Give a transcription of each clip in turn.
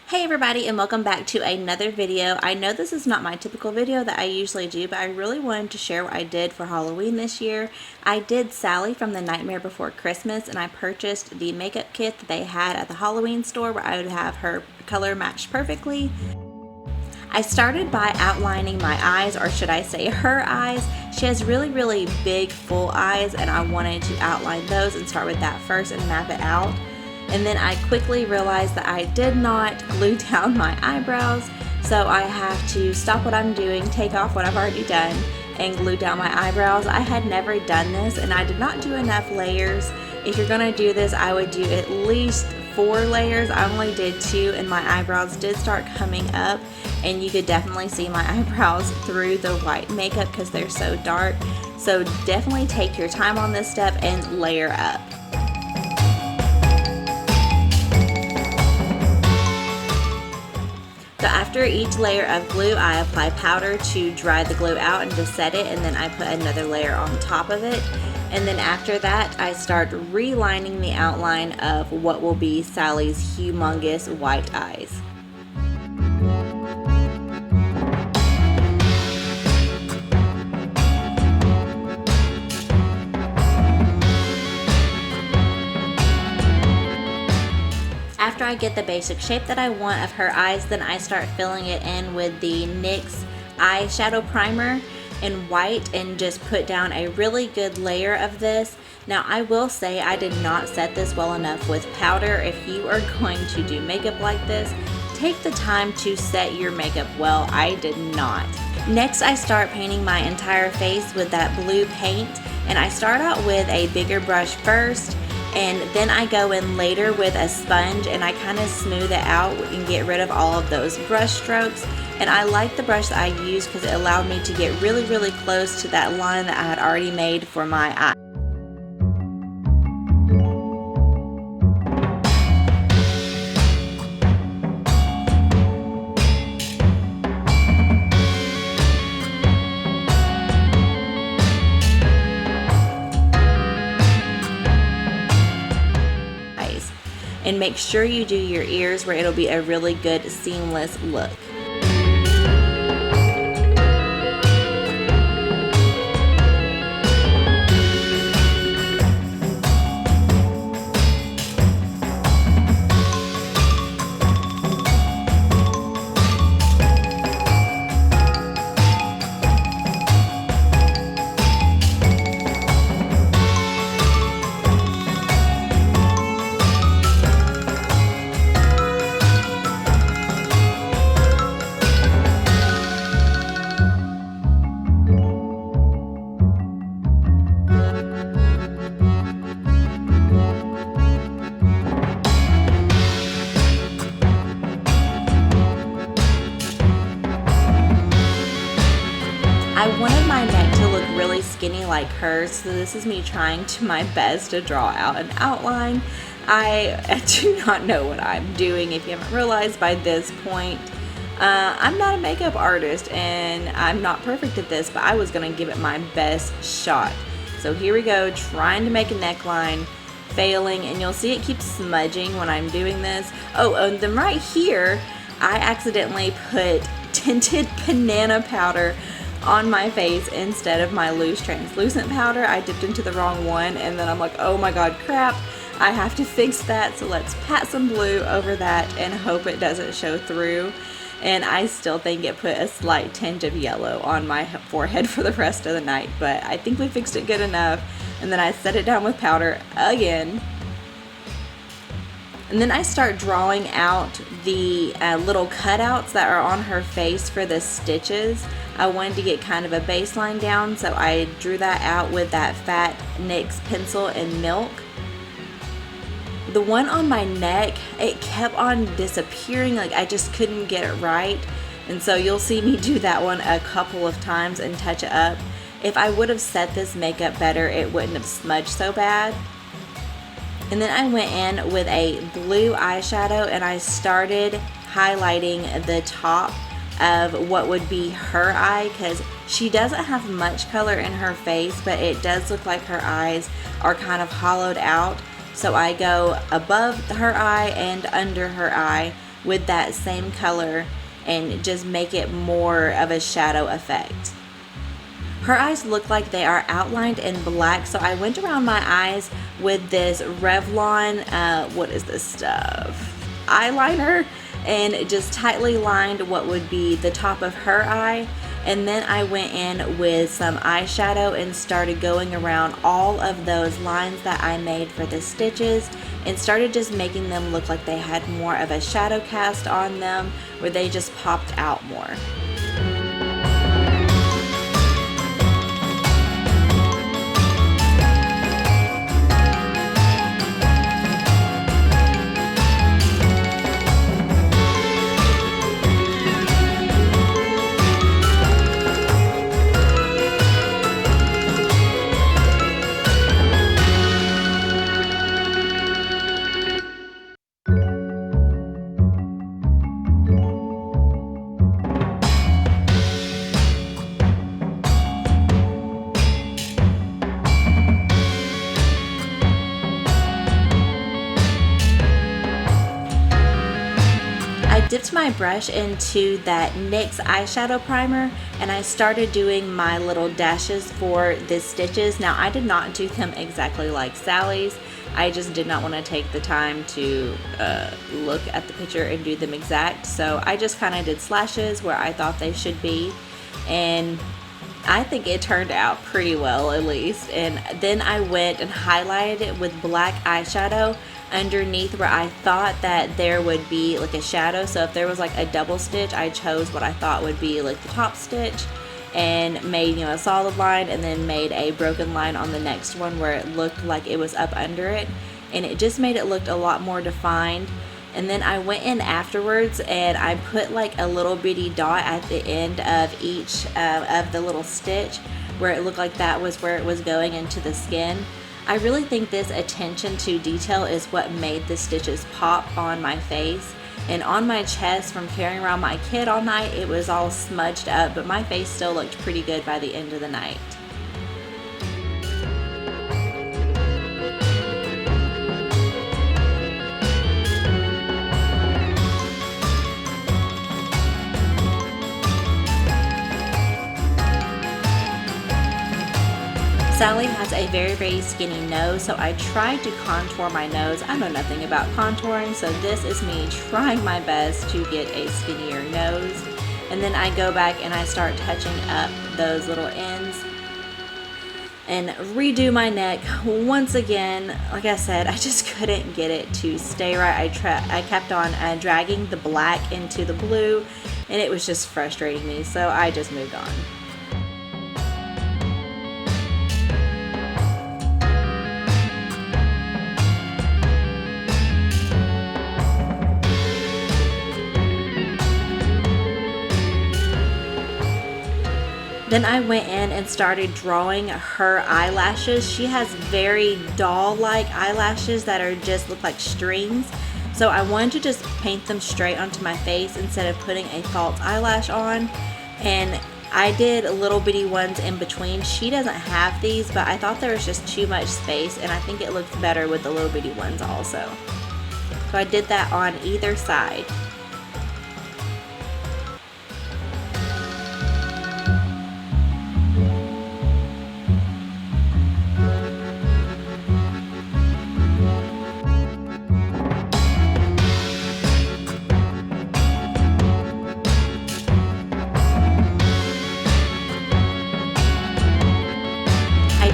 Hey everybody, and welcome back to another video. I know this is not my typical video that I usually do, but I really wanted to share what I did for Halloween this year. I did Sally from The Nightmare Before Christmas, and I purchased the makeup kit that they had at the Halloween store where I would have her color matched perfectly. I started by outlining my eyes, or should I say her eyes. She has really big full eyes, and I wanted to outline those and start with that first and map it out. And then I quickly realized that I did not glue down my eyebrows, so I have to stop what I'm doing, take off what I've already done, and glue down my eyebrows. I had never done this, and I did not do enough layers. If you're gonna do this, I would do at least 4 layers. I only did 2, and my eyebrows did start coming up, and you could definitely see my eyebrows through the white makeup because they're so dark. So definitely take your time on this step and layer up. So after each layer of glue, I apply powder to dry the glue out and to set it, and then I put another layer on top of it. And then after that, I start relining the outline of what will be Sally's humongous white eyes. After I get the basic shape that I want of her eyes, then I start filling it in with the NYX eyeshadow primer in white and just put down a really good layer of this. Now I will say I did not set this well enough with powder. If you are going to do makeup like this, take the time to set your makeup well. I did not. Next, I start painting my entire face with that blue paint, and I start out with a bigger brush first, and then I go in later with a sponge and I kind of smooth it out and get rid of all of those brush strokes. And I like the brush that I used because it allowed me to get really close to that line that I had already made for my eye. And make sure you do your ears where it'll be a really good seamless look. I wanted my neck to look really skinny like hers, so this is me trying to my best to draw out an outline. I do not know what I'm doing, if you haven't realized by this point. I'm not a makeup artist and I'm not perfect at this, but I was going to give it my best shot. So here we go, trying to make a neckline, failing, and you'll see it keeps smudging when I'm doing this. Oh, and then right here, I accidentally put tinted banana powder on my face instead of my loose translucent powder. I dipped into the wrong one, and then I'm like, oh my god, crap, I have to fix that. So let's pat some blue over that and hope it doesn't show through. And I still think it put a slight tinge of yellow on my forehead for the rest of the night, but I think we fixed it good enough. And then I set it down with powder again. And then I start drawing out the little cutouts that are on her face for the stitches. I wanted to get kind of a baseline down, so I drew that out with that fat NYX pencil in milk. The one on my neck, it kept on disappearing, like I just couldn't get it right. And so you'll see me do that one a couple of times and touch it up. If I would have set this makeup better, it wouldn't have smudged so bad. And then I went in with a blue eyeshadow and I started highlighting the top of what would be her eye, because she doesn't have much color in her face, but it does look like her eyes are kind of hollowed out. So I go above her eye and under her eye with that same color and just make it more of a shadow effect. Her eyes look like they are outlined in black, so I went around my eyes with this Revlon, what is this stuff? Eyeliner, and just tightly lined what would be the top of her eye. And then I went in with some eyeshadow and started going around all of those lines that I made for the stitches and started just making them look like they had more of a shadow cast on them, where they just popped out more. I dipped my brush into that NYX eyeshadow primer and I started doing my little dashes for the stitches. Now I did not do them exactly like Sally's. I just did not want to take the time to look at the picture and do them exact. So I just kind of did slashes where I thought they should be, and I think it turned out pretty well, at least. And then I went and highlighted it with black eyeshadow underneath where I thought that there would be like a shadow. So if there was like a double stitch, I chose what I thought would be like the top stitch and made, a solid line, and then made a broken line on the next one where it looked like it was up under it, and it just made it look a lot more defined. And then I went in afterwards and I put like a little bitty dot at the end of each of the little stitch where it looked like that was where it was going into the skin. I really think this attention to detail is what made the stitches pop on my face. And on my chest from carrying around my kid all night, it was all smudged up, but my face still looked pretty good by the end of the night. Sally has a very, very skinny nose, so I tried to contour my nose. I know nothing about contouring, so this is me trying my best to get a skinnier nose. And then I go back and I start touching up those little ends and redo my neck once again. Like I said, I just couldn't get it to stay right. I kept on dragging the black into the blue, and it was just frustrating me, so I just moved on. Then I went in and started drawing her eyelashes. She has very doll-like eyelashes that are just look like strings. So I wanted to just paint them straight onto my face instead of putting a false eyelash on. And I did little bitty ones in between. She doesn't have these, but I thought there was just too much space, and I think it looked better with the little bitty ones also. So I did that on either side.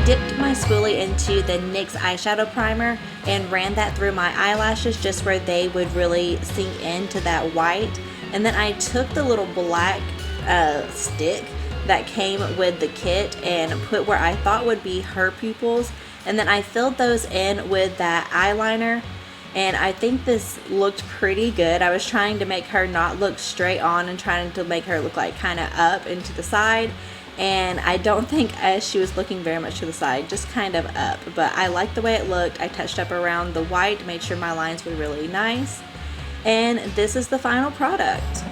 Dipped my spoolie into the NYX eyeshadow primer and ran that through my eyelashes just where they would really sink into that white. And then I took the little black stick that came with the kit and put where I thought would be her pupils, and then I filled those in with that eyeliner, and I think this looked pretty good. I was trying to make her not look straight on and trying to make her look like kind of up and to the side. And I don't think she was looking very much to the side, just kind of up. But I liked the way it looked. I touched up around the white, made sure my lines were really nice. And this is the final product.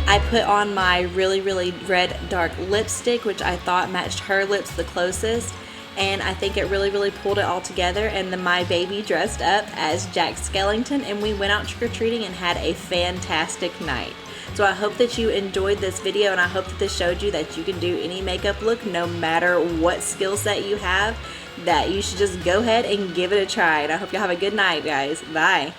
I put on my really, really red dark lipstick, which I thought matched her lips the closest. and I think it really pulled it all together. And then my baby dressed up as Jack Skellington, and we went out trick-or-treating and had a fantastic night. So I hope that you enjoyed this video, and I hope that this showed you that you can do any makeup look no matter what skill set you have, that you should just go ahead and give it a try. And I hope y'all have a good night, guys. Bye.